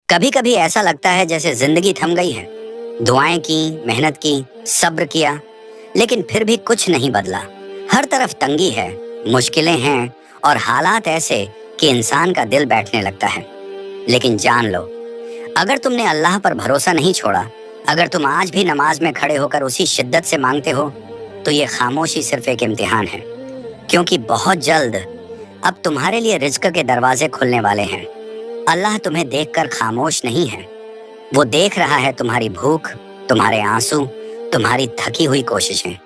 कभी कभी ऐसा लगता है जैसे जिंदगी थम गई है। दुआएं की, मेहनत की, सब्र किया, लेकिन फिर भी कुछ नहीं बदला। हर तरफ तंगी है, मुश्किलें हैं और हालात ऐसे कि इंसान का दिल बैठने लगता है। लेकिन जान लो, अगर तुमने अल्लाह पर भरोसा नहीं छोड़ा, अगर तुम आज भी नमाज में खड़े होकर उसी शिद्दत से मांगते हो, तो ये खामोशी सिर्फ एक इम्तिहान है। क्योंकि बहुत जल्द अब तुम्हारे लिए रिज्क के दरवाजे खुलने वाले हैं। अल्लाह तुम्हें देखकर खामोश नहीं है। वो देख रहा है तुम्हारी भूख, तुम्हारे आंसू, तुम्हारी थकी हुई कोशिशें।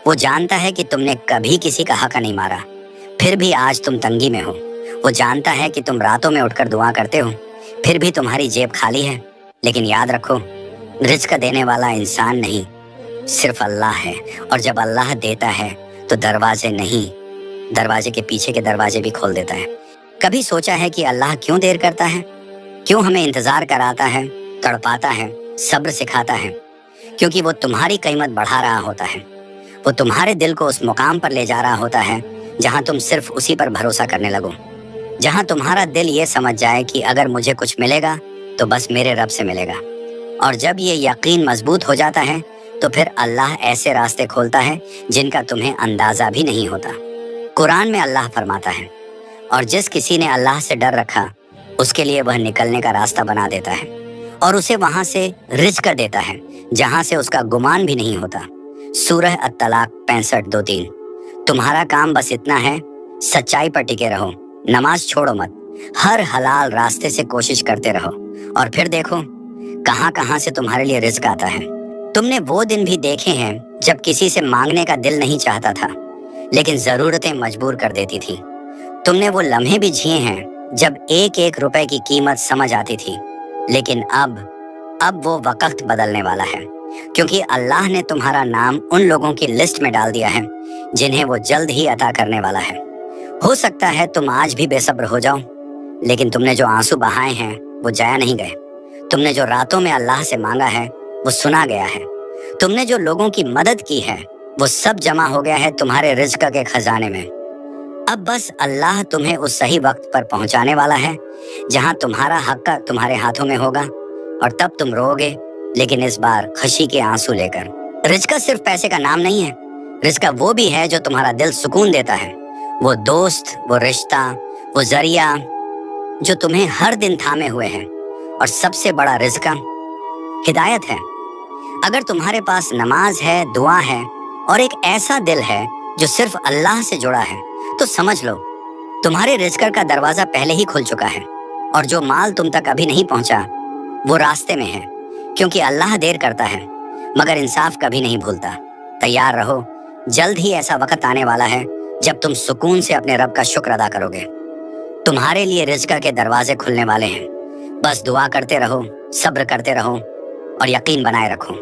वो जानता है कि तुमने कभी किसी का हक नहीं मारा, फिर भी आज तुम तंगी में हो। वो जानता है कि तुम रातों में उठकर दुआ करते हो, फिर भी तुम्हारी जेब खाली है। लेकिन याद रखो, रिज्क देने वाला इंसान नहीं, सिर्फ अल्लाह है। और जब अल्लाह देता है तो दरवाजे नहीं, दरवाजे के पीछे के दरवाजे भी खोल देता है। कभी सोचा है कि अल्लाह क्यों देर करता है? क्यों हमें इंतजार कराता है, तड़पाता है, सब्र सिखाता है? क्योंकि वो तुम्हारी कीमत बढ़ा रहा होता है। वो तुम्हारे दिल को उस मुकाम पर ले जा रहा होता है जहां तुम सिर्फ उसी पर भरोसा करने लगो। जहां तुम्हारा दिल ये समझ जाए कि अगर मुझे कुछ मिलेगा तो बस मेरे रब से मिलेगा। और जब ये यकीन मजबूत हो जाता है तो फिर अल्लाह ऐसे रास्ते खोलता है जिनका तुम्हें अंदाजा भी नहीं होता। कुरान में अल्लाह फरमाता है, और जिस किसी ने अल्लाह से डर रखा, उसके लिए वह निकलने का रास्ता बना देता है और उसे वहां से रिज़्क देता है जहां से उसका गुमान भी नहीं होता। सूरह अत-तलाक 65:2-3। तुम्हारा काम बस इतना है, सच्चाई पर टिके रहो, नमाज छोड़ो मत, हर हलाल रास्ते से कोशिश करते रहो, और फिर देखो कहां कहां से तुम्हारे लिए रिज़्क आता है। तुमने वो दिन भी देखे हैं जब किसी से मांगने का दिल नहीं चाहता था, लेकिन जरूरतें मजबूर कर देती थी। तुमने वो लम्हे भी जिए हैं जब एक एक रुपए की कीमत समझ आती थी। लेकिन अब वो वक्त बदलने वाला है, क्योंकि अल्लाह ने तुम्हारा नाम उन लोगों की लिस्ट में डाल दिया है जिन्हें वो जल्द ही अता करने वाला है। हो सकता है तुम आज भी बेसब्र हो जाओ, लेकिन तुमने जो आंसू बहाए हैं वो जाया नहीं गए। तुमने जो रातों में अल्लाह से मांगा है वो सुना गया है। तुमने जो लोगों की मदद की है वो सब जमा हो गया है तुम्हारे रिज़्क के खजाने में। अब बस अल्लाह तुम्हें उस सही वक्त पर पहुंचाने वाला है जहां तुम्हारा हक तुम्हारे हाथों में होगा, और तब तुम रोओगे, लेकिन इस बार खुशी के आंसू लेकर। रिज़्क सिर्फ पैसे का नाम नहीं है, रिज़्क वो भी है जो तुम्हारा दिल सुकून देता है। वो दोस्त, वो रिश्ता, वो जरिया जो तुम्हें हर दिन थामे हुए हैं। और सबसे बड़ा रिज़्क हिदायत है। अगर तुम्हारे पास नमाज है, दुआ है और एक ऐसा दिल है जो सिर्फ अल्लाह से जुड़ा है, तो समझ लो तुम्हारे रिज़्क का दरवाजा पहले ही खुल चुका है। और जो माल तुम तक अभी नहीं पहुंचा वो रास्ते में है, क्योंकि अल्लाह देर करता है मगर इंसाफ कभी नहीं भूलता। तैयार रहो, जल्द ही ऐसा वक्त आने वाला है जब तुम सुकून से अपने रब का शुक्र अदा करोगे। तुम्हारे लिए रिज़्क के दरवाजे खुलने वाले हैं। बस दुआ करते रहो, सब्र करते रहो और यकीन बनाए रखो।